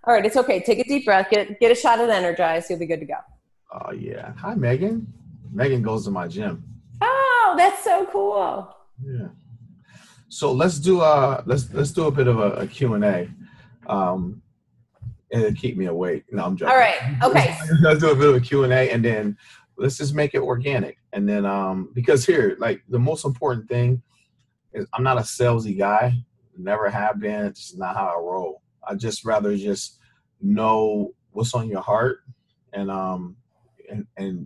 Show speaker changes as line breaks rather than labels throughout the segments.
All right, it's okay. Take a deep breath. Get a shot of Energize. You'll be good to go.
Oh yeah. Hi, Megan. Megan goes to my gym.
Oh, that's so cool.
Yeah. So let's do let's do a bit of a Q&A. And keep me awake. No, I'm joking.
All right. Okay.
Let's do a bit of a Q&A, and then let's just make it organic. And then because here, like, the most important thing is I'm not a salesy guy. Never have been. It's just not how I roll. I just rather just know what's on your heart, and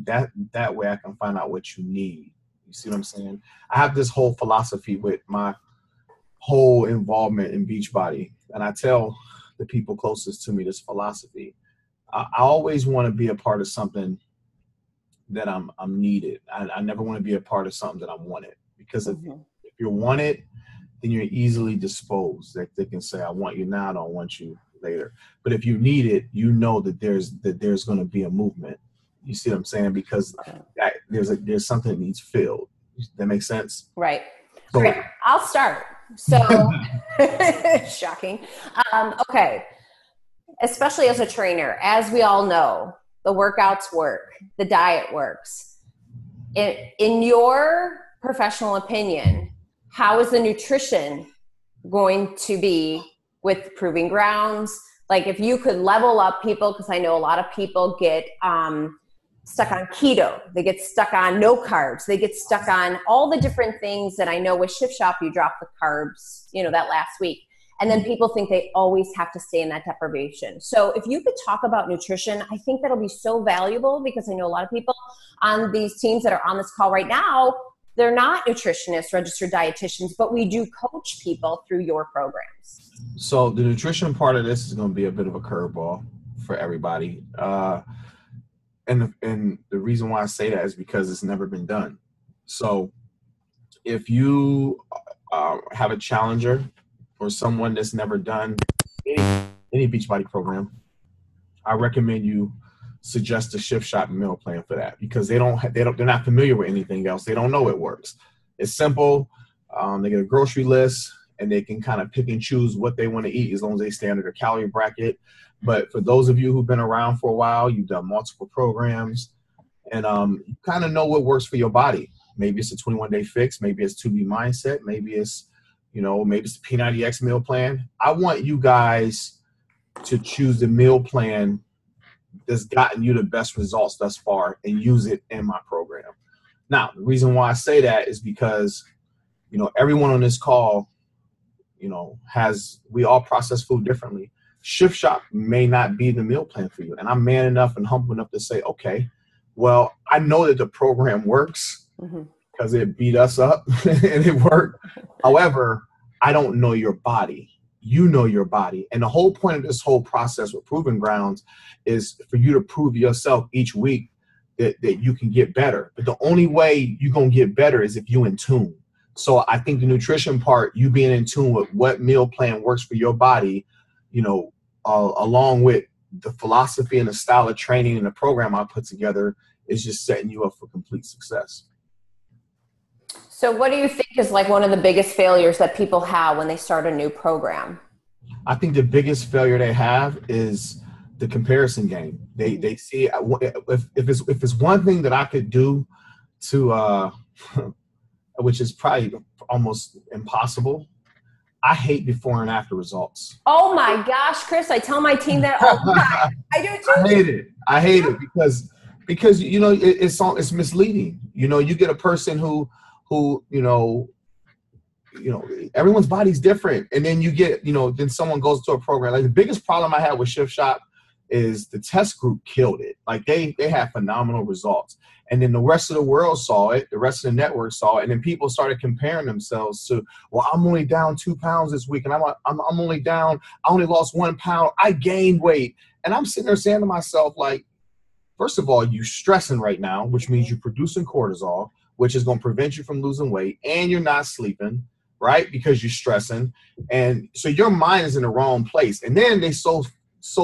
that way I can find out what you need. You see what I'm saying? I have this whole philosophy with my whole involvement in Beachbody, and I tell the people closest to me this philosophy. I always want to be a part of something that I'm needed. I never want to be a part of something that I'm wanted, because if you're wanted, then you're easily disposed. That they can say, I want you now, I don't want you later. But if you need it, you know that there's going to be a movement. You see what I'm saying? Because there's something that needs filled. That makes sense?
Right.
So,
all right. I'll start. So shocking. Okay. Especially as a trainer, as we all know, the workouts work, the diet works. In your professional opinion, how is the nutrition going to be with Proving Grounds? Like, if you could level up people, because I know a lot of people get stuck on keto, they get stuck on no carbs, they get stuck on all the different things that I know with Shift Shop, you drop the carbs, that last week. And then people think they always have to stay in that deprivation. So if you could talk about nutrition, I think that'll be so valuable, because I know a lot of people on these teams that are on this call right now, they're not nutritionists, registered dietitians, but we do coach people through your programs.
So the nutrition part of this is going to be a bit of a curveball for everybody. And the reason why I say that is because it's never been done. So if you have a challenger or someone that's never done any Beachbody program, I recommend you suggest a Shift Shop meal plan for that, because they're not familiar with anything else. They don't know it works. It's simple. They get a grocery list, and they can kind of pick and choose what they want to eat as long as they stay under their calorie bracket. But for those of you who've been around for a while, you've done multiple programs, and you kind of know what works for your body. Maybe it's a 21-day fix. Maybe it's 2B mindset. Maybe it's, maybe it's the P90X meal plan. I want you guys to choose the meal plan that's gotten you the best results thus far and use it in my program. Now, the reason why I say that is because, everyone on this call, we all process food differently. Shift Shop may not be the meal plan for you. And I'm man enough and humble enough to say, okay, well, I know that the program works because it beat us up and it worked. However, I don't know your body. You know your body. And the whole point of this whole process with Proving Grounds is for you to prove yourself each week that you can get better. But the only way you're going to get better is if you're in tune. So I think the nutrition part, you being in tune with what meal plan works for your body, along with the philosophy and the style of training and the program I put together, is just setting you up for complete success.
So what do you think is like one of the biggest failures that people have when they start a new program?
I think the biggest failure they have is the comparison game. They see, if it's one thing that I could do to, which is probably almost impossible, I hate before and after results.
Oh my gosh, Chris, I tell my team that all the time. I do too.
I hate it because it's misleading. You get a person who everyone's body's different, and then you get then someone goes to a program. Like, the biggest problem I had with Shift Shop is the test group killed it. Like, they had phenomenal results. And then the rest of the world saw it, the rest of the network saw it, and then people started comparing themselves to, well, I'm only down 2 pounds this week, and I'm only down, I only lost 1 pound, I gained weight. And I'm sitting there saying to myself, like, first of all, you're stressing right now, which means you're producing cortisol, which is going to prevent you from losing weight, and you're not sleeping, right? Because you're stressing. And so your mind is in the wrong place. And then they so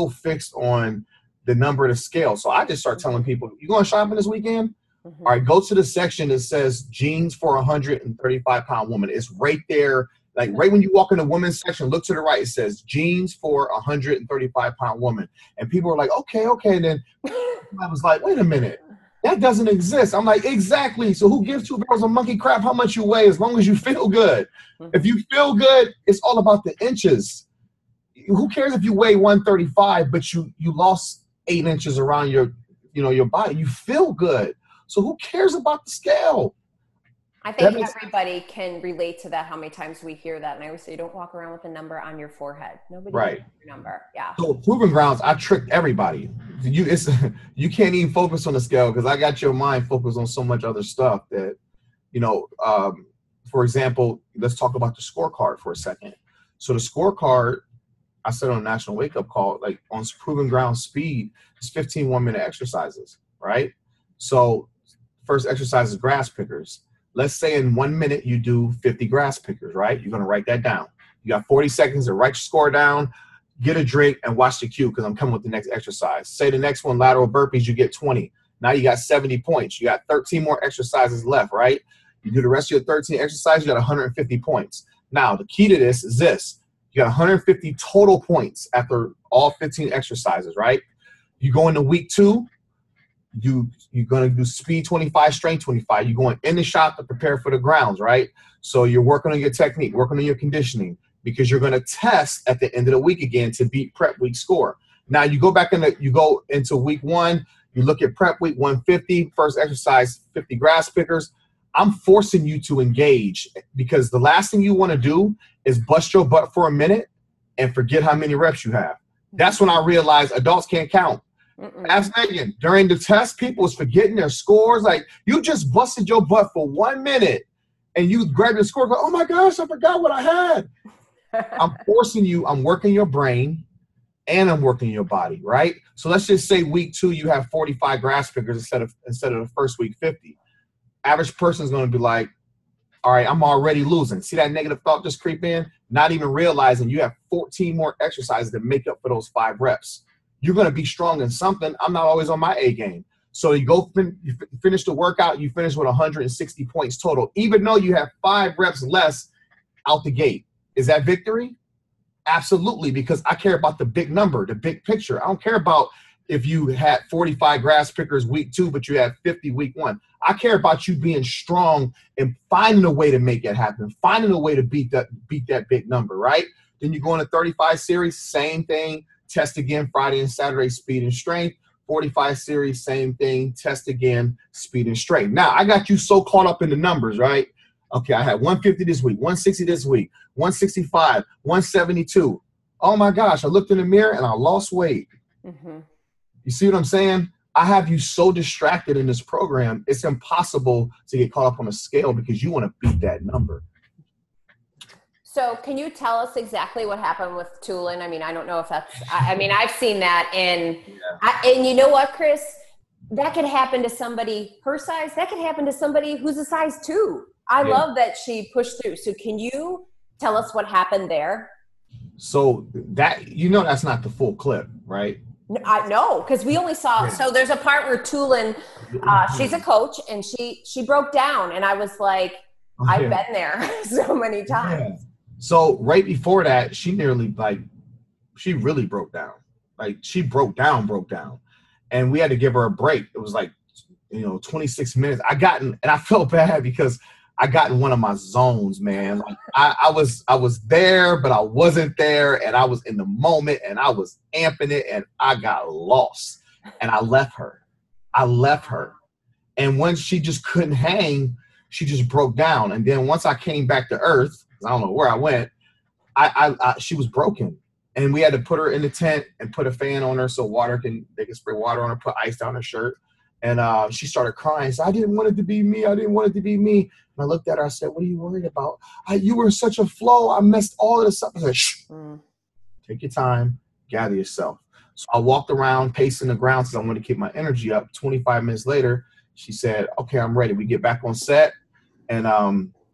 fixed on the number of the scale. So I just start telling people, you going shopping this weekend? All right, go to the section that says jeans for a 135-pound woman. It's right there. Like right when you walk in the women's section, look to the right, it says jeans for a 135-pound woman. And people are like, okay. And then I was like, wait a minute, that doesn't exist. I'm like, exactly. So who gives two barrels of monkey crap how much you weigh as long as you feel good? If you feel good, it's all about the inches. Who cares if you weigh 135, but you lost 8 inches around your body? You feel good. So who cares about the scale?
I think everybody can relate to that, how many times we hear that. And I always say, don't walk around with a number on your forehead. Nobody knows your number. Yeah.
So Proving Grounds, I tricked everybody. You can't even focus on the scale because I got your mind focused on so much other stuff that, for example, let's talk about the scorecard for a second. So the scorecard, I said on a national wake-up call, like on Proving Grounds speed, it's 15 1-minute exercises, right? So first exercise is grass pickers. Let's say in 1 minute you do 50 grass pickers, right? You're going to write that down. You got 40 seconds to write your score down, get a drink, and watch the cue because I'm coming with the next exercise. Say the next one, lateral burpees, you get 20. Now you got 70 points. You got 13 more exercises left, right? You do the rest of your 13 exercises, you got 150 points. Now, the key to this is this. You got 150 total points after all 15 exercises, right? You go into week 2. You're going to do speed 25, strength 25. You're going in the shop to prepare for the grounds, right? So you're working on your technique, working on your conditioning, because you're going to test at the end of the week again to beat prep week score. Now you go into week 1, you look at prep week 150, first exercise, 50 grass pickers. I'm forcing you to engage because the last thing you want to do is bust your butt for a minute and forget how many reps you have. That's when I realized adults can't count. Ask Megan, during the test, people was forgetting their scores. Like, you just busted your butt for 1 minute and you grab your score and go, oh my gosh, I forgot what I had. I'm forcing you, I'm working your brain and I'm working your body, right? So let's just say week 2, you have 45 grass pickers instead of the first week 50. Average person is going to be like, all right, I'm already losing. See that negative thought just creep in? Not even realizing you have 14 more exercises to make up for those 5 reps. You're going to be strong in something. I'm not always on my A game. So you go you finish the workout, you finish with 160 points total, even though you have 5 reps less out the gate. Is that victory? Absolutely, because I care about the big number, the big picture. I don't care about if you had 45 grass pickers week 2, but you had 50 week 1. I care about you being strong and finding a way to make it happen, finding a way to beat that big number, right? Then you go into 35 series, same thing. Test again Friday and Saturday, speed and strength. 45 series, same thing. Test again, speed and strength. Now, I got you so caught up in the numbers, right? Okay, I had 150 this week, 160 this week, 165, 172. Oh, my gosh, I looked in the mirror and I lost weight. Mm-hmm. You see what I'm saying? I have you so distracted in this program, it's impossible to get caught up on a scale because you want to beat that number.
So can you tell us exactly what happened with Tulin? I mean, I don't know if that's – I've seen that. And you know what, Chris? That could happen to somebody her size. That could happen to somebody who's a size 2. I love that she pushed through. So can you tell us what happened there?
So that's not the full clip, right?
I know, because we only saw – so there's a part where Tulin, she's a coach, and she broke down. And I was like, I've been there so many times. Yeah.
So right before that, she really broke down. Like she broke down. And we had to give her a break. It was like, 26 minutes. And I felt bad because I got in one of my zones, man. Like I was there, but I wasn't there. And I was in the moment and I was amping it and I got lost. And I left her. And once she just couldn't hang, she just broke down. And then once I came back to earth, I don't know where I went, she was broken. And we had to put her in the tent and put a fan on her so they can spray water on her, put ice down her shirt. And she started crying. So I didn't want it to be me. And I looked at her. I said, what are you worried about? You were in such a flow. I messed all of this up. I said, shh. Take your time. Gather yourself. So I walked around pacing the ground because I wanted to keep my energy up. 25 minutes later, she said, okay, I'm ready. We get back on set. And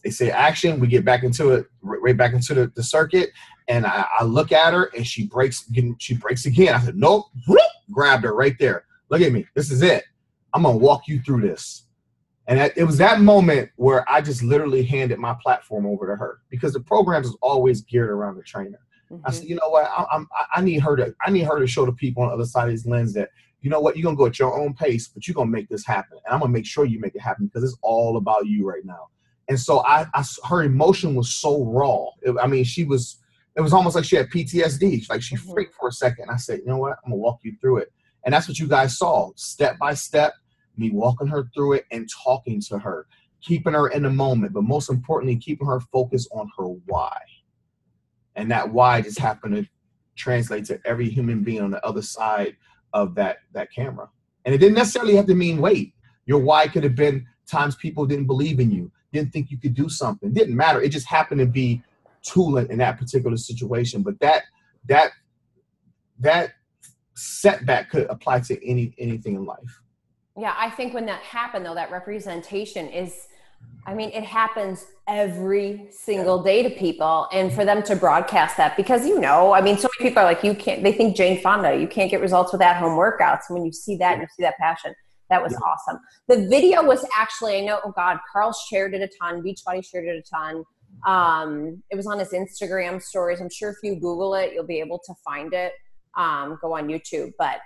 they say action. We get back into it, right back into the circuit. And I look at her and she breaks again. I said, nope. Whoop, grabbed her right there. Look at me. This is it. I'm going to walk you through this. And it was that moment where I just literally handed my platform over to her, because the programs is always geared around the trainer. I said, you know what, I need her to show the people on the other side of this lens that, you know what, you're gonna go at your own pace, but you're gonna make this happen, and I'm gonna make sure you make it happen, because it's all about you right now. And so her emotion was so raw. It was almost like she had PTSD. Like she freaked for a second. I said, you know what, I'm gonna walk you through it. And that's what you guys saw, step by step, me walking her through it and talking to her, keeping her in the moment, but most importantly, keeping her focused on her why. And that why just happened to translate to every human being on the other side of that camera. And it didn't necessarily have to mean weight. Your why could have been times people didn't believe in you, didn't think you could do something. It didn't matter. It just happened to be tooling in that particular situation. But that setback could apply to anything in life.
Yeah, I think when that happened, though, that representation is, it happens every single day to people. And for them to broadcast that, because, so many people are like, they think Jane Fonda, you can't get results with at-home workouts. And when you see that, and you see that passion, that was awesome. The video was actually, Carl shared it a ton. Beachbody shared it a ton. It was on his Instagram stories. I'm sure if you Google it, you'll be able to find it. Go on YouTube. But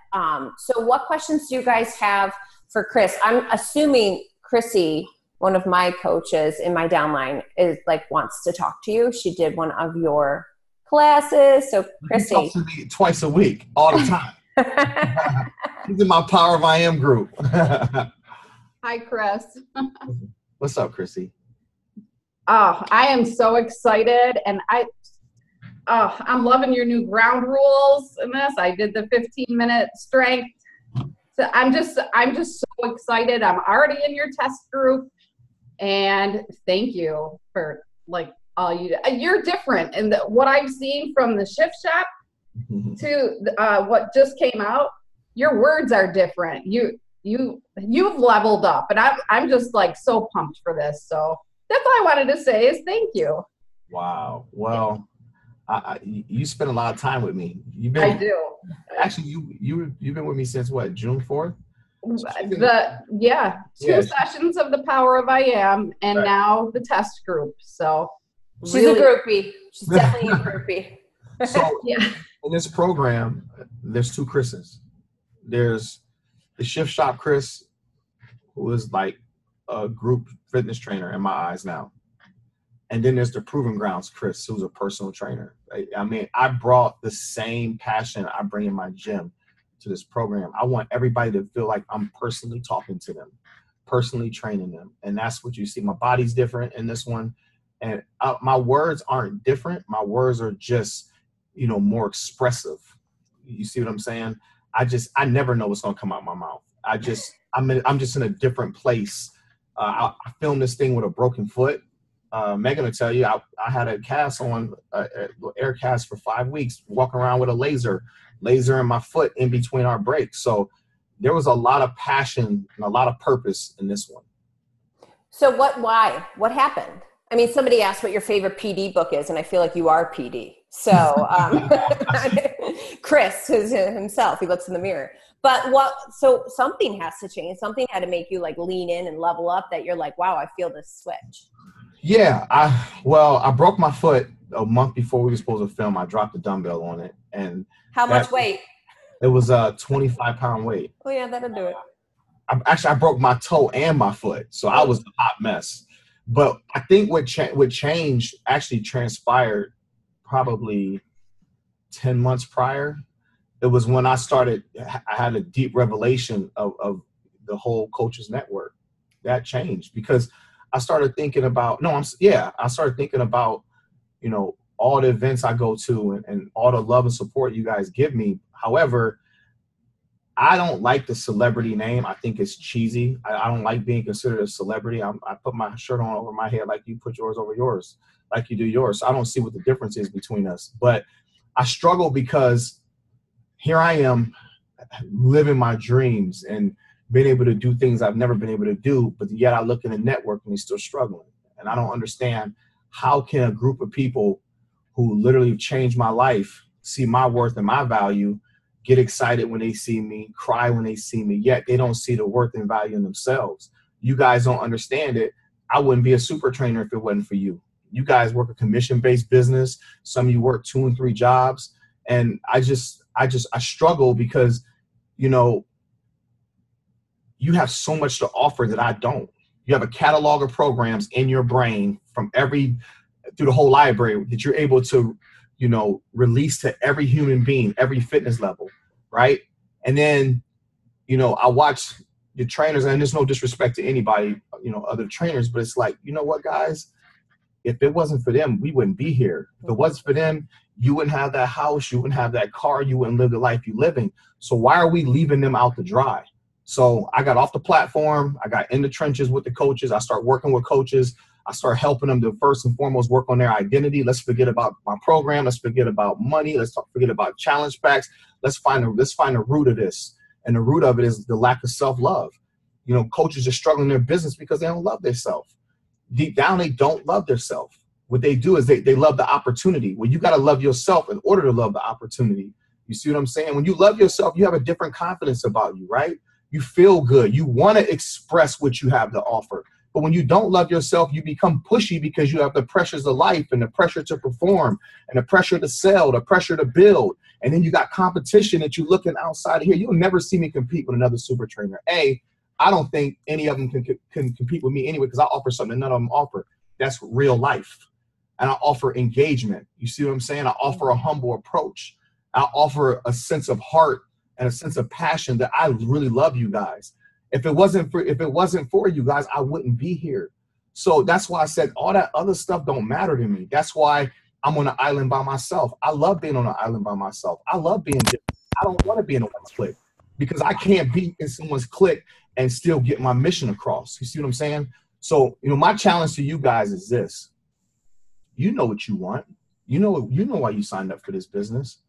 so what questions do you guys have for Chris? I'm assuming Chrissy, one of my coaches in my downline, wants to talk to you. She did one of your classes. So Chrissy,
she talks to me twice a week, all the time. She's in my Power of I Am group.
Hi, Chris.
What's up, Chrissy?
Oh, I am so excited, and I'm loving your new ground rules in this. I did the 15-minute strength. So I'm just so excited. I'm already in your test group, and thank you for all you. You're different, and what I've seen from the Shift Shop to what just came out. Your words are different. You've leveled up, and I'm just so pumped for this. So that's all I wanted to say is thank you.
Wow. Well, you spend a lot of time with me.
I do.
Actually, you've been with me since what, June 4th?
Two sessions of the Power of I Am, and now the test group. So
she's a groupie. She's definitely a groupie.
So in this program, there's two Chris's. There's the Shift Shop Chris, who is like a group fitness trainer in my eyes now. And then there's the Proven Grounds Chris, who's a personal trainer. I brought the same passion I bring in my gym to this program. I want everybody to feel like I'm personally talking to them, personally training them. And that's what you see. My body's different in this one. And my words aren't different. My words are just, more expressive. You see what I'm saying? I never know what's going to come out of my mouth. I'm just in a different place. I filmed this thing with a broken foot. Megan will tell you, I had a cast on, air cast for 5 weeks, walking around with a laser in my foot in between our breaks. So there was a lot of passion and a lot of purpose in this one.
So why? What happened? Somebody asked what your favorite PD book is, and I feel like you are PD. So Chris himself, he looks in the mirror. But so something has to change. Something had to make you lean in and level up, that you're like, wow, I feel this switch.
Yeah, I broke my foot a month before we were supposed to film. I dropped a dumbbell on it, and
how much weight?
It was a 25-pound weight.
Oh yeah, that'll do it.
I broke my toe and my foot, so I was a hot mess. But I think what changed actually transpired probably 10 months prior. It was when I had a deep revelation of the whole Coaches Network. That changed because I started thinking about, all the events I go to and all the love and support you guys give me. However, I don't like the celebrity name. I think it's cheesy. I don't like being considered a celebrity. I put my shirt on over my head like you put yours over yours, like you do yours. So I don't see what the difference is between us. But I struggle because here I am living my dreams and being able to do things I've never been able to do, but yet I look in the network and he's still struggling. And I don't understand, how can a group of people who literally changed my life see my worth and my value, get excited when they see me, cry when they see me, yet they don't see the worth and value in themselves. you guys don't understand it. I wouldn't be a super trainer if it wasn't for you. You guys work a commission-based business. Some of you work 2 and 3 jobs. And I struggle because, you know, you have so much to offer that I don't. You have a catalog of programs in your brain from through the whole library that you're able to, you know, release to every human being, every fitness level, right? And then, you know, I watch the trainers, and there's no disrespect to anybody, you know, other trainers, but it's like, you know what, guys? If it wasn't for them, we wouldn't be here. If it wasn't for them, you wouldn't have that house, you wouldn't have that car, you wouldn't live the life you're living. So why are we leaving them out to dry? So I got off the platform. I got in the trenches with the coaches. I start working with coaches. I start helping them to first and foremost work on their identity. Let's forget about my program. Let's forget about money. Let's forget about challenge packs. Let's find the root of this. And the root of it is the lack of self-love. You know, coaches are struggling in their business because they don't love themselves. Deep down, they don't love themselves. What they do is they love the opportunity. Well, you got to love yourself in order to love the opportunity. You see what I'm saying? When you love yourself, you have a different confidence about you, right? You feel good. You want to express what you have to offer. But when you don't love yourself, you become pushy because you have the pressures of life and the pressure to perform and the pressure to sell, the pressure to build. And then you got competition that you're looking outside of here. You'll never see me compete with another super trainer. I don't think any of them can compete with me anyway because I offer something none of them offer. That's real life. And I offer engagement. You see what I'm saying? I offer a humble approach. I offer a sense of heart and a sense of passion that I really love you guys. If it wasn't for you guys, I wouldn't be here. So that's why I said all that other stuff don't matter to me. That's why I'm on an island by myself. I love being on an island by myself. I love being different. I don't want to be in a one's clique because I can't be in someone's clique and still get my mission across. You see what I'm saying? So, you know, my challenge to you guys is this. You know what you want. You know why you signed up for this business.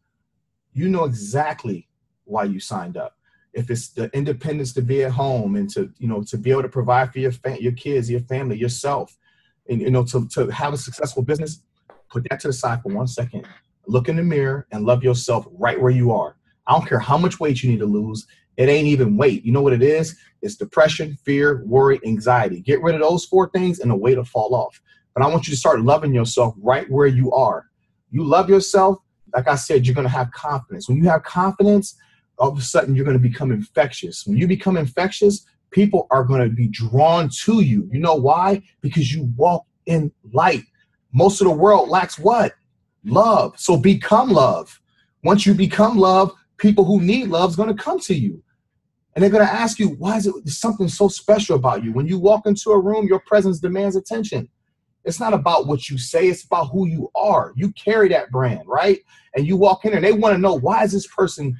You know exactly why you signed up. If it's the independence to be at home and to be able to provide for your kids, your family, yourself, and, you know, to have a successful business, put that to the side for 1 second. Look in the mirror and love yourself right where you are. I don't care how much weight you need to lose. It ain't even weight. You know what it is? It's depression, fear, worry, anxiety. Get rid of those 4 things and the weight will fall off. But I want you to start loving yourself right where you are. You love yourself. Like I said, you're going to have confidence. When you have confidence, all of a sudden you're going to become infectious. When you become infectious, people are going to be drawn to you. You know why? Because you walk in light. Most of the world lacks what? Love. So become love. Once you become love, people who need love is going to come to you. And they're going to ask you, why is it something so special about you? When you walk into a room, your presence demands attention. It's not about what you say. It's about who you are. You carry that brand, right? And you walk in there, and they want to know, why is this person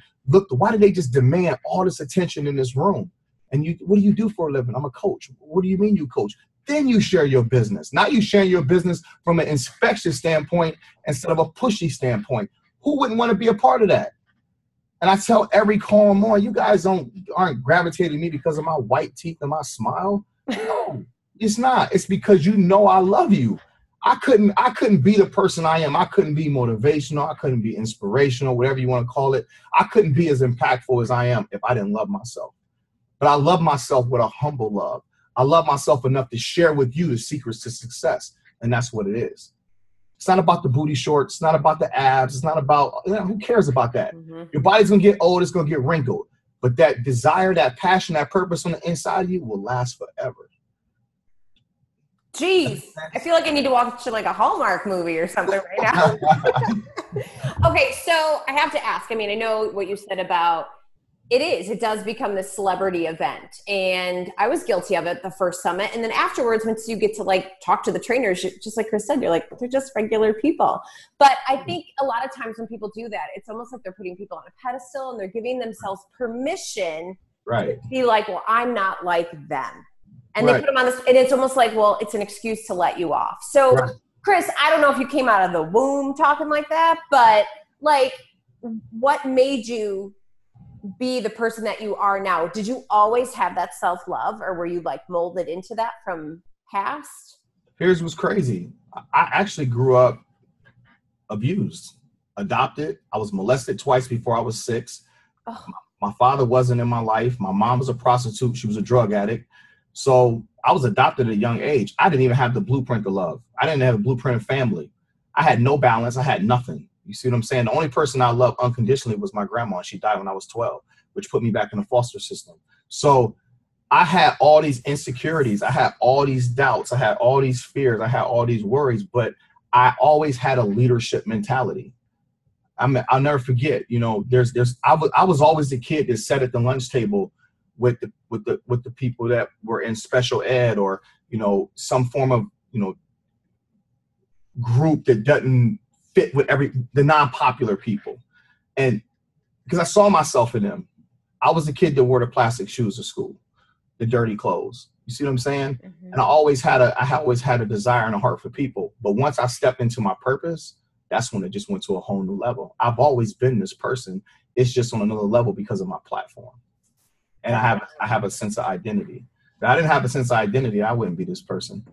why did they just demand all this attention in this room? And what do you do for a living? I'm a coach. What do you mean you coach? Then you share your business. Now you sharing your business from an infectious standpoint instead of a pushy standpoint. Who wouldn't want to be a part of that? And I tell every call more, you guys aren't gravitating me because of my white teeth and my smile. No, it's not. It's because you know I love you. I couldn't be the person I am. I couldn't be motivational. I couldn't be inspirational, whatever you want to call it. I couldn't be as impactful as I am if I didn't love myself. But I love myself with a humble love. I love myself enough to share with you the secrets to success. And that's what it is. It's not about the booty shorts. It's not about the abs. It's not about, who cares about that? Mm-hmm. Your body's going to get old. It's going to get wrinkled. But that desire, that passion, that purpose on the inside of you will last forever.
Jeez, I feel like I need to watch like a Hallmark movie or something right now. Okay, so I have to ask. I mean, I know what you said about it does become this celebrity event. And I was guilty of it the first summit. And then afterwards, once you get to like talk to the trainers, just like Chris said, you're like, they're just regular people. But I think a lot of times when people do that, it's almost like they're putting people on a pedestal and they're giving themselves permission to be like, well, I'm not like them. And they put them on this, and it's almost like, well, it's an excuse to let you off. So, Chris, I don't know if you came out of the womb talking like that, but like, what made you be the person that you are now? Did you always have that self-love, or were you like molded into that from past?
Here's what's crazy. I actually grew up abused, adopted. I was molested twice before I was 6. Oh. My father wasn't in my life. My mom was a prostitute. She was a drug addict. So I was adopted at a young age. I didn't even have the blueprint to love. I didn't have a blueprint of family. I had no balance. I had nothing. You see what I'm saying? The only person I loved unconditionally was my grandma. She died when I was 12, which put me back in the foster system. So I had all these insecurities. I had all these doubts. I had all these fears. I had all these worries, but I always had a leadership mentality. I'll never forget, you know, I was always the kid that sat at the lunch table with the people that were in special ed or, you know, some form of, you know, group that doesn't fit with the non-popular people. And because I saw myself in them. I was the kid that wore the plastic shoes to school, the dirty clothes. You see what I'm saying? Mm-hmm. And I always had a desire and a heart for people. But once I stepped into my purpose, that's when it just went to a whole new level. I've always been this person. It's just on another level because of my platform. And I have a sense of identity. If I didn't have a sense of identity, I wouldn't be this person.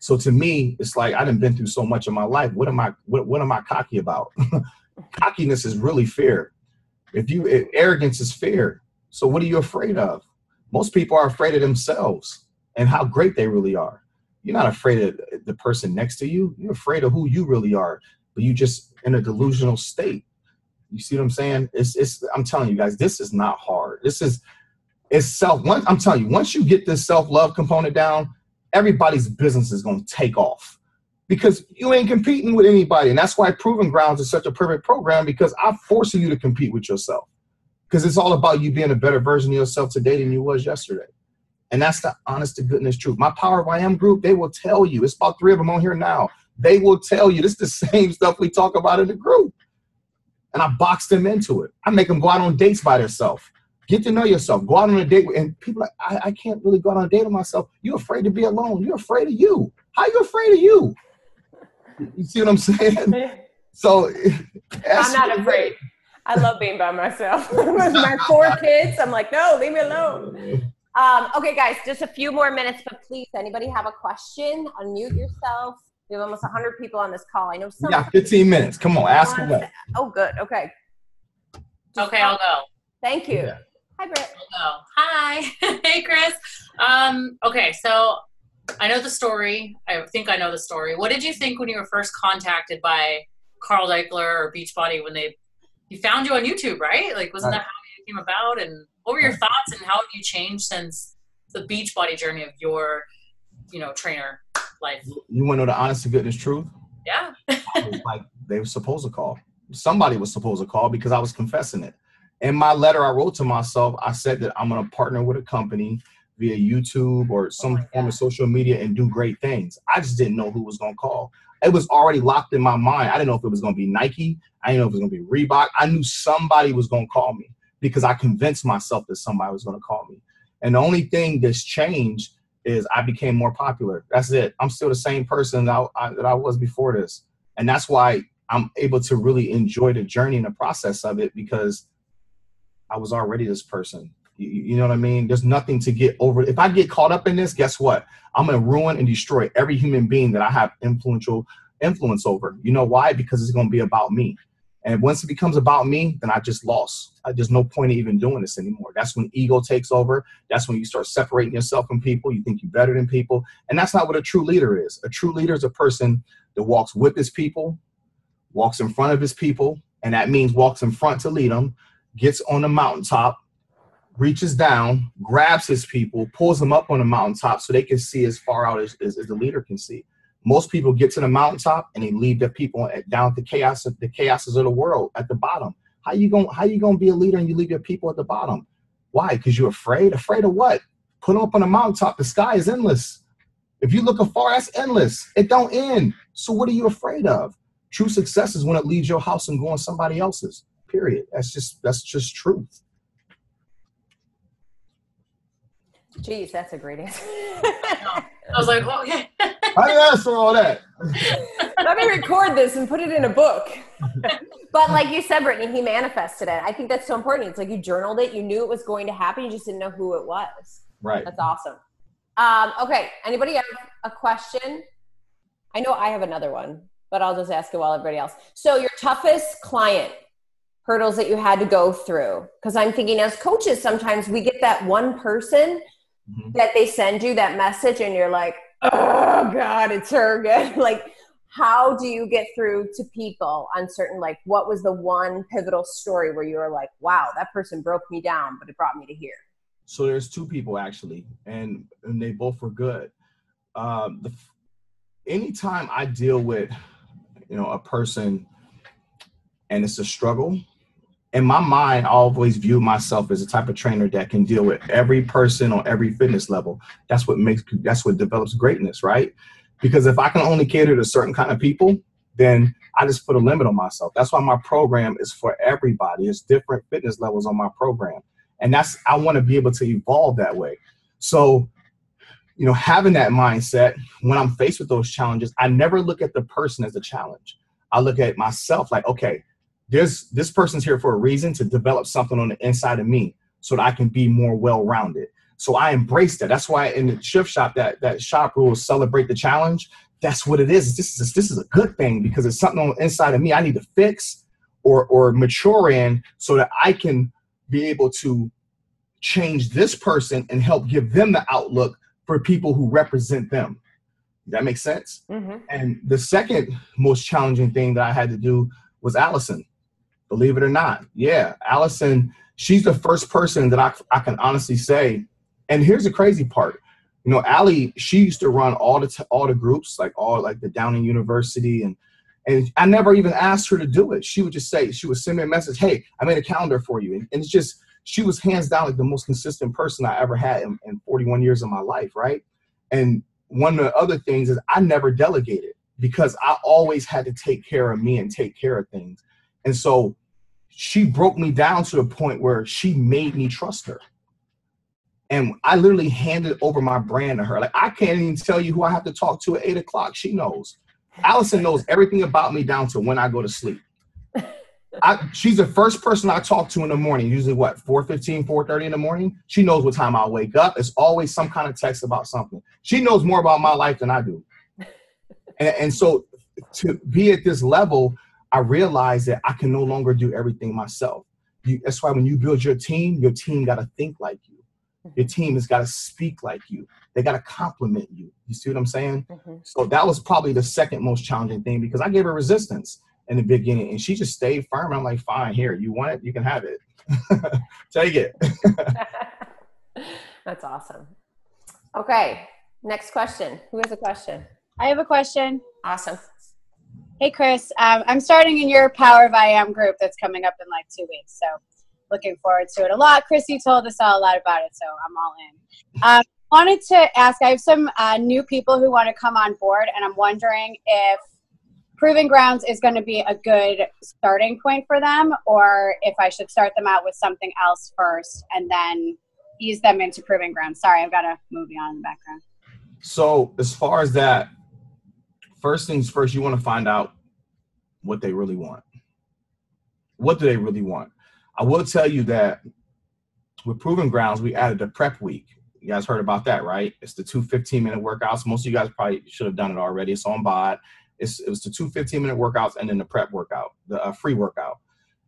So to me, it's like I done been through so much in my life. What am I cocky about? Cockiness is really fear. Arrogance is fear. So what are you afraid of? Most people are afraid of themselves and how great they really are. You're not afraid of the person next to you. You're afraid of who you really are, but you just in a delusional state. You see what I'm saying? I'm telling you guys, this is not hard. I'm telling you, once you get this self-love component down, everybody's business is going to take off because you ain't competing with anybody. And that's why Proving Grounds is such a perfect program, because I'm forcing you to compete with yourself, because it's all about you being a better version of yourself today than you was yesterday. And that's the honest to goodness truth. My Power of I Am group, they will tell you, it's about 3 of them on here now. They will tell you this is the same stuff we talk about in the group. And I box them into it. I make them go out on dates by themselves. Get to know yourself. Go out on a date. And people are like, I can't really go out on a date with myself. You're afraid to be alone. You're afraid of you. How are you afraid of you? You see what I'm saying? So
I'm not afraid. I love being by myself. With my 4 kids, I'm like, no, leave me alone. Okay, guys, just a few more minutes, but please, anybody have a question? Unmute yourself. We have almost 100 people on this call. I know some.
Yeah, 15 minutes. Come on, ask away.
Oh, good. Okay.
Okay, I'll go.
Thank you.
Yeah.
Hi, Britt.
I'll go. Hi. Hey, Chris. Okay, so I know the story. I think I know the story. What did you think when you were first contacted by Carl Daikeler or Beachbody when he found you on YouTube, right? Like, wasn't that how it came about? And what were your thoughts, and how have you changed since the Beachbody journey of your, trainer life?
You want to know the honest to goodness truth?
Yeah.
I was like, they were supposed to call. Somebody was supposed to call because I was confessing it. In my letter I wrote to myself, I said that I'm going to partner with a company via YouTube or some form of social media and do great things. I just didn't know who was going to call. It was already locked in my mind. I didn't know if it was going to be Nike. I didn't know if it was going to be Reebok. I knew somebody was going to call me because I convinced myself that somebody was going to call me. And the only thing that's changed is I became more popular. That's it. I'm still the same person that I was before this. And that's why I'm able to really enjoy the journey and the process of it, because I was already this person. You know what I mean? There's nothing to get over. If I get caught up in this, guess what? I'm going to ruin and destroy every human being that I have influence over. You know why? Because it's going to be about me. And once it becomes about me, then I just lost. There's no point in even doing this anymore. That's when ego takes over. That's when you start separating yourself from people. You think you're better than people. And that's not what a true leader is. A true leader is a person that walks with his people, walks in front of his people, and that means walks in front to lead them, gets on the mountaintop, reaches down, grabs his people, pulls them up on the mountaintop so they can see as far out as the leader can see. Most people get to the mountaintop and they leave their people down at the chaoses of the world at the bottom. How you gonna be a leader and you leave your people at the bottom? Why? Because you're afraid? Afraid of what? Put them up on the mountaintop. The sky is endless. If you look afar, that's endless. It don't end. So what are you afraid of? True success is when it leaves your house and going somebody else's. Period. That's just truth.
Jeez, that's a great answer.
I was like, okay.
How did I answer all that?
Let me record this and put it in a book. But like you said, Brittany, he manifested it. I think that's so important. It's like you journaled it. You knew it was going to happen. You just didn't know who it was.
Right.
That's awesome. Okay. Anybody have a question? I know I have another one, but I'll just ask it while everybody else. So your toughest client hurdles that you had to go through, because I'm thinking as coaches, sometimes we get that one person that they send you that message and you're like, oh God, it's her again. Like, how do you get through to people on certain, like, what was the one pivotal story where you were like, wow, that person broke me down, but it brought me to here?
So there's two people actually, and they both were good. Anytime I deal with, a person and it's a struggle, in my mind, I always view myself as a type of trainer that can deal with every person on every fitness level. That's what develops greatness, right? Because if I can only cater to certain kind of people, then I just put a limit on myself. That's why my program is for everybody. It's different fitness levels on my program. And I want to be able to evolve that way. So, having that mindset, when I'm faced with those challenges, I never look at the person as a challenge. I look at myself like, okay, this person's here for a reason, to develop something on the inside of me so that I can be more well-rounded. So I embrace that. That's why in the Shift Shop, that shop rule, celebrate the challenge. That's what it is. This is a good thing because it's something on the inside of me I need to fix or mature in so that I can be able to change this person and help give them the outlook for people who represent them. That makes sense? Mm-hmm. And the second most challenging thing that I had to do was Allison. Believe it or not. Yeah, Allison, she's the first person that I can honestly say. And here's the crazy part. Allie, she used to run all the groups, like the Downing University. And I never even asked her to do it. She would send me a message, hey, I made a calendar for you. And it's just, she was hands down like the most consistent person I ever had in 41 years of my life, right? And one of the other things is I never delegated because I always had to take care of me and take care of things. And so she broke me down to the point where she made me trust her. And I literally handed over my brand to her. Like, I can't even tell you who I have to talk to at 8 o'clock. She knows. Allison knows everything about me down to when I go to sleep. She's the first person I talk to in the morning, usually 4:15, 4:30 in the morning. She knows what time I'll wake up. It's always some kind of text about something. She knows more about my life than I do. And so to be at this level, I realized that I can no longer do everything myself. That's why when you build your team got to think like you. Your team has got to speak like you. They got to compliment you. You see what I'm saying? Mm-hmm. So that was probably the second most challenging thing because I gave her resistance in the beginning and she just stayed firm. I'm like, fine, here, you want it? You can have it. Take it.
That's awesome. Okay. Next question. Who has a question?
I have a question.
Awesome.
Hey, Chris. I'm starting in your Power of I Am group that's coming up in like 2 weeks. So looking forward to it a lot. Chris, you told us all a lot about it, so I'm all in. Wanted to ask, I have some new people who want to come on board, and I'm wondering if Proving Grounds is going to be a good starting point for them, or if I should start them out with something else first and then ease them into Proving Grounds. Sorry, I've got a movie on in the background.
So as far as that, first things first, you want to find out what they really want. What do they really want? I will tell you that with Proving Grounds, we added a prep week. You guys heard about that, right? It's the 2 15-minute workouts. Most of you guys probably should have done it already. It's on BOD. It was the 2 15-minute workouts and then the prep workout, the free workout.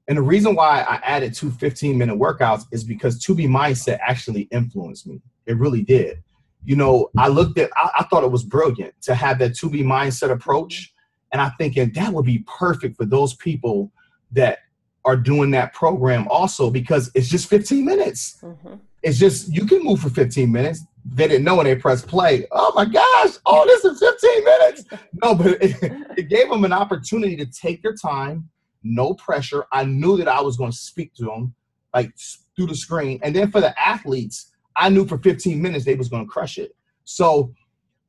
And the reason why I added 2 15-minute workouts is because 2B Mindset actually influenced me. It really did. I thought it was brilliant to have that 2B Mindset approach. And I'm thinking that would be perfect for those people that are doing that program also because it's just 15 minutes. Mm-hmm. It's just, you can move for 15 minutes. They didn't know when they pressed play. Oh my gosh, this is 15 minutes. No, but it gave them an opportunity to take their time, no pressure. I knew that I was going to speak to them like through the screen. And then for the athletes, I knew for 15 minutes they was going to crush it. So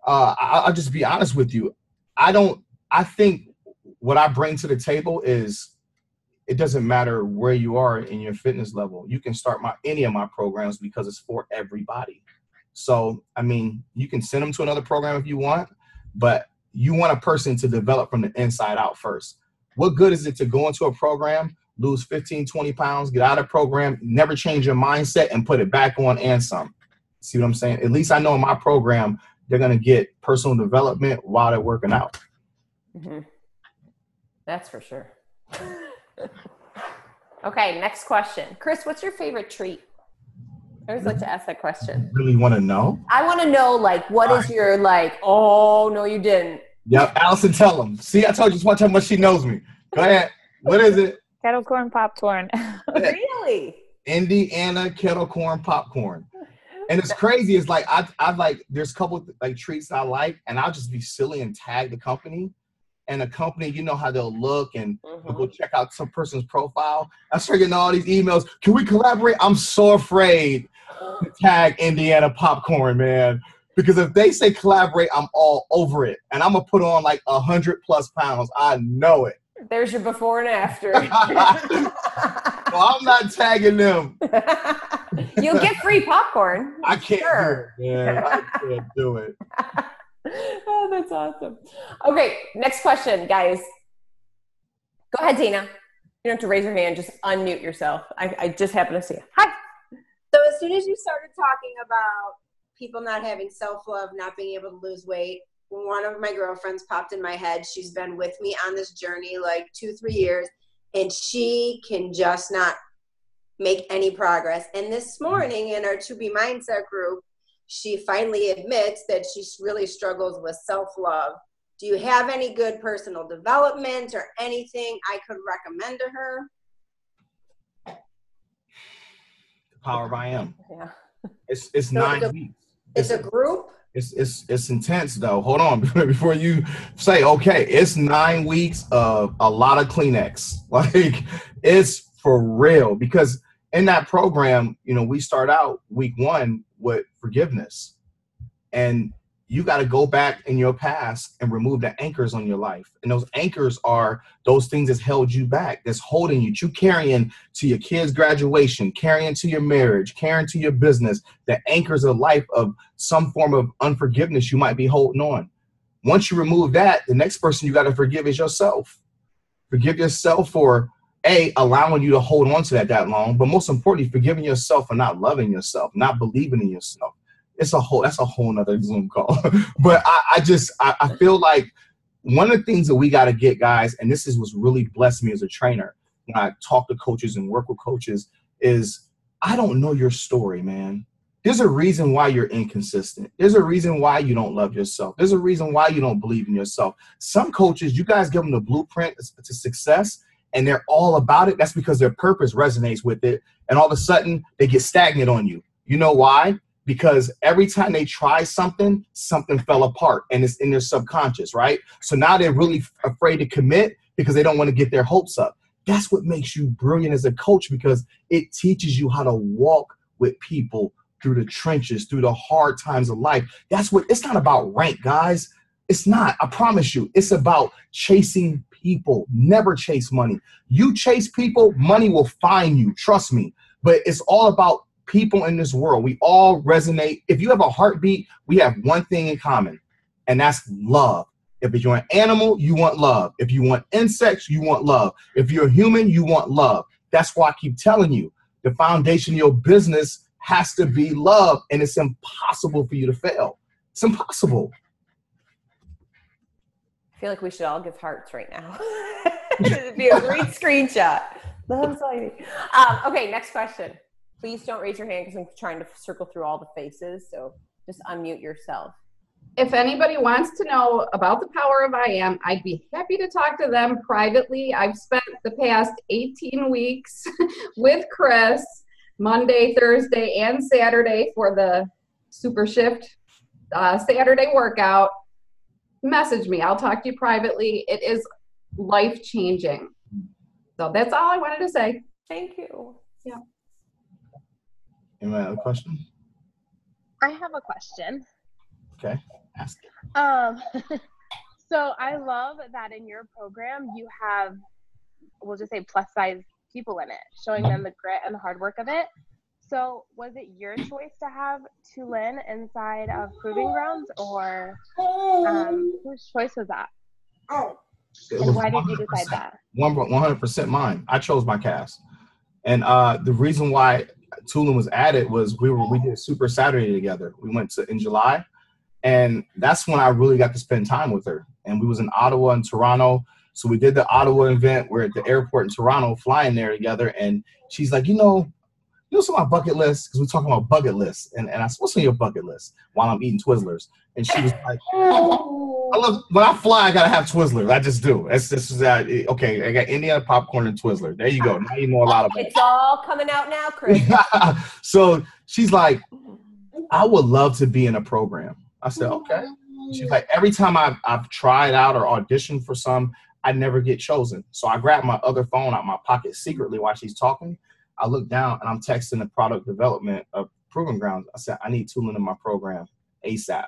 I'll just be honest with you. I think what I bring to the table is it doesn't matter where you are in your fitness level. You can start any of my programs because it's for everybody. So, I mean, you can send them to another program if you want, but you want a person to develop from the inside out first. What good is it to go into a program, lose 15, 20 pounds, get out of the program, never change your mindset and put it back on and some? See what I'm saying? At least I know in my program, they're going to get personal development while they're working out.
Mm-hmm. That's for sure. Okay, next question. Chris, what's your favorite treat? I always like to ask that question.
Really want to know?
I want to know, like, what is your, like, oh, no, you didn't.
Yep, Allison, tell them. See, I told you just watch how much she knows me. Go ahead. What is it?
Kettle corn popcorn.
Really?
Indiana kettle corn popcorn. And it's crazy. It's like I like there's a couple like treats I like, and I'll just be silly and tag the company. And the company, you know how they'll look and they'll go check out some person's profile. I start getting all these emails. Can we collaborate? I'm so afraid to tag Indiana popcorn, man. Because if they say collaborate, I'm all over it. And I'm going to put on like 100+ pounds. I know it.
There's your before and after.
Well, I'm not tagging them.
You'll get free popcorn.
I can't do it, man. I can't do it.
Oh, that's awesome. Okay, next question, guys. Go ahead, Tina. You don't have to raise your hand. Just unmute yourself. I just happen to see you. Hi.
So as soon as you started talking about people not having self-love, not being able to lose weight, one of my girlfriends popped in my head. She's been with me on this journey like 2-3 years, and she can just not make any progress. And this morning in our To Be Mindset group, she finally admits that she really struggles with self-love. Do you have any good personal development or anything I could recommend to her?
The Power of I Am.
Yeah.
It's 9 weeks.
It's a group?
It's intense though. Hold on before you say okay. It's 9 weeks of a lot of Kleenex. Like it's for real, because in that program, you know, we start out week 1 with forgiveness, and you got to go back in your past and remove the anchors on your life. And those anchors are those things that's held you back, that's holding you, carrying to your kids' graduation, carrying to your marriage, carrying to your business, the anchors of life of some form of unforgiveness you might be holding on. Once you remove that, the next person you got to forgive is yourself. Forgive yourself for allowing you to hold on to that long, but most importantly, forgiving yourself for not loving yourself, not believing in yourself. That's a whole nother Zoom call. But I feel like one of the things that we got to get, guys, and this is what's really blessed me as a trainer when I talk to coaches and work with coaches, is I don't know your story, man. There's a reason why you're inconsistent. There's a reason why you don't love yourself. There's a reason why you don't believe in yourself. Some coaches, you guys give them the blueprint to success, and they're all about it. That's because their purpose resonates with it. And all of a sudden, they get stagnant on you. You know why? Because every time they try something fell apart, and it's in their subconscious, right? So now they're really afraid to commit because they don't want to get their hopes up. That's what makes you brilliant as a coach, because it teaches you how to walk with people through the trenches, through the hard times of life. It's not about rank, guys. It's not, I promise you. It's about chasing people. Never chase money. You chase people, money will find you. Trust me. But it's all about people in this world. We all resonate. If you have a heartbeat, we have one thing in common, and that's love. If you're an animal, you want love. If you want insects, you want love. If you're a human, you want love. That's why I keep telling you, the foundation of your business has to be love, and it's impossible for you to fail. It's impossible.
I feel like we should all give hearts right now. It'd be a great screenshot. That's exciting. Okay, next question. Please don't raise your hand because I'm trying to circle through all the faces. So just unmute yourself.
If anybody wants to know about the Power of I Am, I'd be happy to talk to them privately. I've spent the past 18 weeks with Chris, Monday, Thursday, and Saturday for the Super Shift Saturday workout. Message me. I'll talk to you privately. It is life-changing. So that's all I wanted to say.
Thank you.
Yeah.
Any other question?
I have a question.
Okay, ask it.
So I love that in your program you have, we'll just say, plus size people in it, showing them the grit and the hard work of it. So was it your choice to have Tulin inside of Proving Grounds, or whose choice was that? And why did you decide that?
100% mine. I chose my cast. And the reason why Tulin was added was we did Super Saturday together. We went in July, and that's when I really got to spend time with her. And we was in Ottawa and Toronto. So we did the Ottawa event. We're at the airport in Toronto, flying there together. And she's like, you know what's on my bucket list? Because we're talking about bucket lists. And I said, what's on your bucket list? While I'm eating Twizzlers. And she was like, I love, when I fly, I got to have Twizzlers. I just do. Okay, I got Indiana popcorn and Twizzler. There you go. Now you know a lot about it.
It's all coming out now, Chris.
So she's like, I would love to be in a program. I said, okay. She's like, every time I've tried out or auditioned for some, I never get chosen. So I grabbed my other phone out of my pocket secretly while she's talking. I look down and I'm texting the product development of Proving Grounds. I said, I need Tulin in my program ASAP.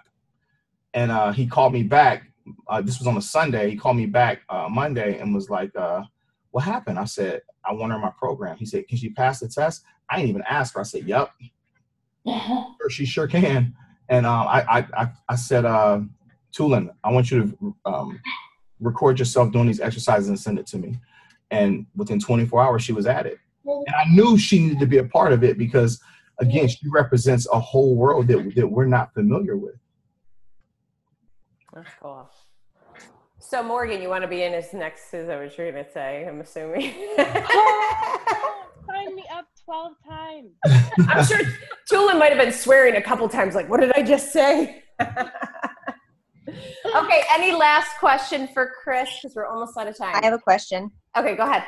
And he called me back. This was on a Sunday. He called me back Monday and was like, what happened? I said, I want her in my program. He said, can she pass the test? I didn't even ask her. I said, yep. She sure can. And I said, Tulin, I want you to record yourself doing these exercises and send it to me. And within 24 hours, she was at it. And I knew she needed to be a part of it because, again, she represents a whole world that we're not familiar with.
That's cool. So, Morgan, you want to be in his next, is that what you're going to say? I'm assuming.
Sign me up 12 times.
I'm sure Tulin might have been swearing a couple times, like, what did I just say? Okay, any last question for Chris? Because we're almost out of time.
I have a question.
Okay, go ahead.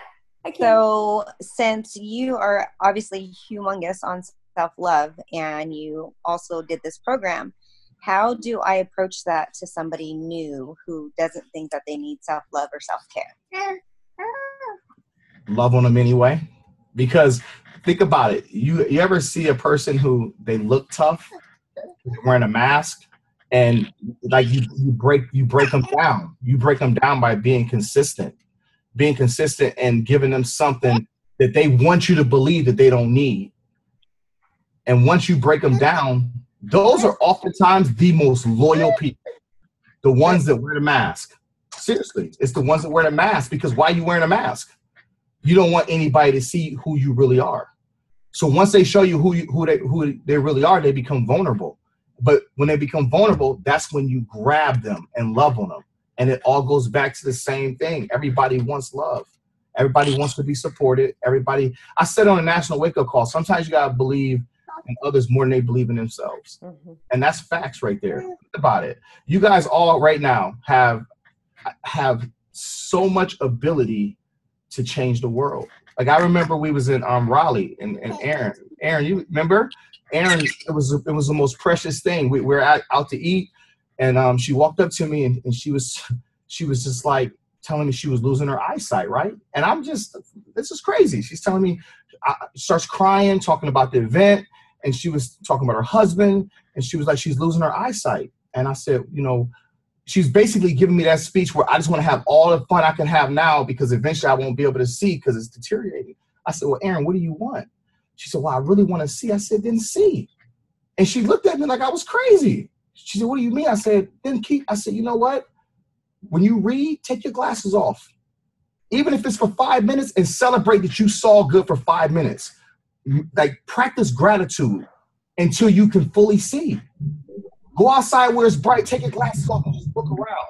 So since you are obviously humongous on self-love and you also did this program, how do I approach that to somebody new who doesn't think that they need self-love or self-care?
Love on them anyway. Because think about it. You ever see a person who they look tough, wearing a mask, and like you break them down. You break them down by being consistent and giving them something that they want you to believe that they don't need. And once you break them down, those are oftentimes the most loyal people, the ones that wear the mask. Seriously, it's the ones that wear the mask, because why are you wearing a mask? You don't want anybody to see who you really are. So once they show you who they really are, they become vulnerable. But when they become vulnerable, that's when you grab them and love on them. And it all goes back to the same thing. Everybody wants love. Everybody wants to be supported. I said on a national wake-up call, sometimes you got to believe in others more than they believe in themselves. Mm-hmm. And that's facts right there. Think about it. You guys all right now have so much ability to change the world. Like I remember we was in Raleigh and Aaron, you remember? Aaron, it was the most precious thing. We were out to eat, and she walked up to me and she was just like telling me she was losing her eyesight, right? And I'm just, this is crazy. She's telling me, starts crying, talking about the event, and she was talking about her husband, and she was like, she's losing her eyesight. And I said, she's basically giving me that speech where I just want to have all the fun I can have now because eventually I won't be able to see because it's deteriorating. I said, well, Aaron, what do you want? She said, well, I really want to see. I said, then see. And she looked at me like I was crazy. She said, what do you mean? I said, then keep. I said, you know what? When you read, take your glasses off. Even if it's for 5 minutes, and celebrate that you saw good for 5 minutes. Like practice gratitude until you can fully see. Go outside where it's bright, take your glasses off and just look around.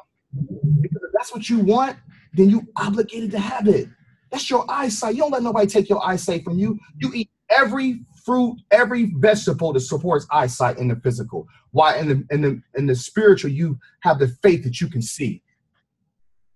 Because if that's what you want, then you obligated to have it. That's your eyesight. You don't let nobody take your eyesight from you. You eat every fruit, every vegetable that supports eyesight in the physical. Why in the spiritual, you have the faith that you can see.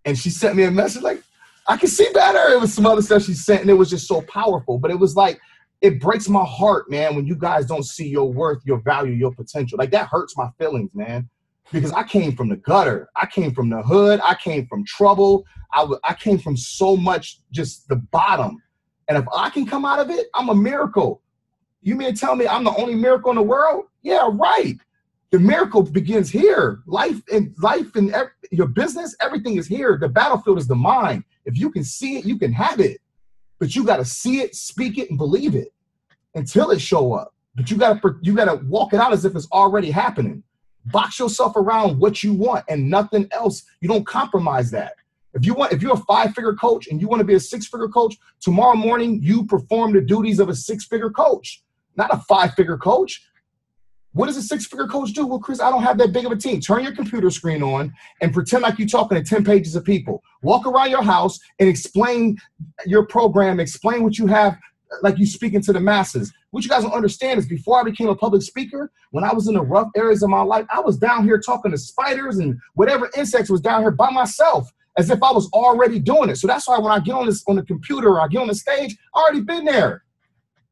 And she sent me a message like, I can see better. It was some other stuff she sent, and it was just so powerful. But it was like, it breaks my heart, man, when you guys don't see your worth, your value, your potential. Like that hurts my feelings, man. Because I came from the gutter. I came from the hood. I came from trouble. I came from so much, just the bottom. And if I can come out of it, I'm a miracle. You mean to tell me I'm the only miracle in the world? Yeah, right. The miracle begins here. Life and your business, everything is here. The battlefield is the mind. If you can see it, you can have it. But you got to see it, speak it, and believe it until it show up. But you got to walk it out as if it's already happening. Box yourself around what you want and nothing else. You don't compromise that. If you're a 5-figure coach and you want to be a 6-figure coach, tomorrow morning you perform the duties of a 6-figure coach, not a 5-figure coach. What does a 6-figure coach do? Well, Chris, I don't have that big of a team. Turn your computer screen on and pretend like you're talking to 10 pages of people. Walk around your house and explain your program, explain what you have like you speaking to the masses. What you guys don't understand is before I became a public speaker, when I was in the rough areas of my life, I was down here talking to spiders and whatever insects was down here by myself, as if I was already doing it. So that's why when I get on the computer or I get on the stage, I already been there.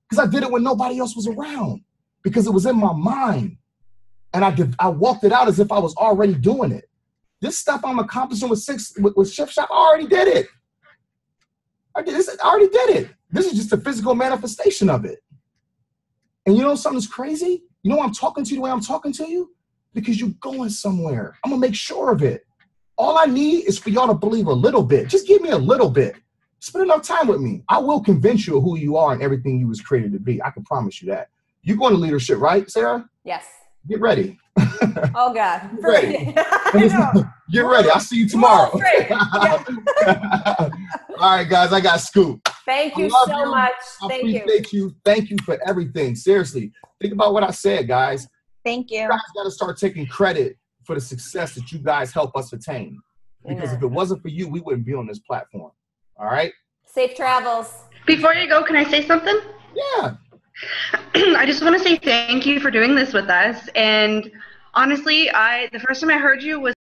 Because I did it when nobody else was around. Because it was in my mind. And I walked it out as if I was already doing it. This stuff I'm accomplishing with Shift Shop, I already did it. I already did it. This is just a physical manifestation of it. And you know something's crazy? You know why I'm talking to you the way I'm talking to you? Because you're going somewhere. I'm going to make sure of it. All I need is for y'all to believe a little bit. Just give me a little bit. Spend enough time with me. I will convince you of who you are and everything you was created to be. I can promise you that. You're going to leadership, right, Sarah?
Yes.
Get ready.
Oh, God.
Get ready. Get ready. I'll see you tomorrow. All right, guys, I got scoop.
Thank you so much.
I appreciate you. Thank you for everything. Seriously. Think about what I said, guys.
Thank you.
You guys got to start taking credit for the success that you guys help us attain. Because if it wasn't for you, we wouldn't be on this platform. All right?
Safe travels.
Before you go, can I say something?
Yeah.
I just want to say thank you for doing this with us. And honestly, the first time I heard you was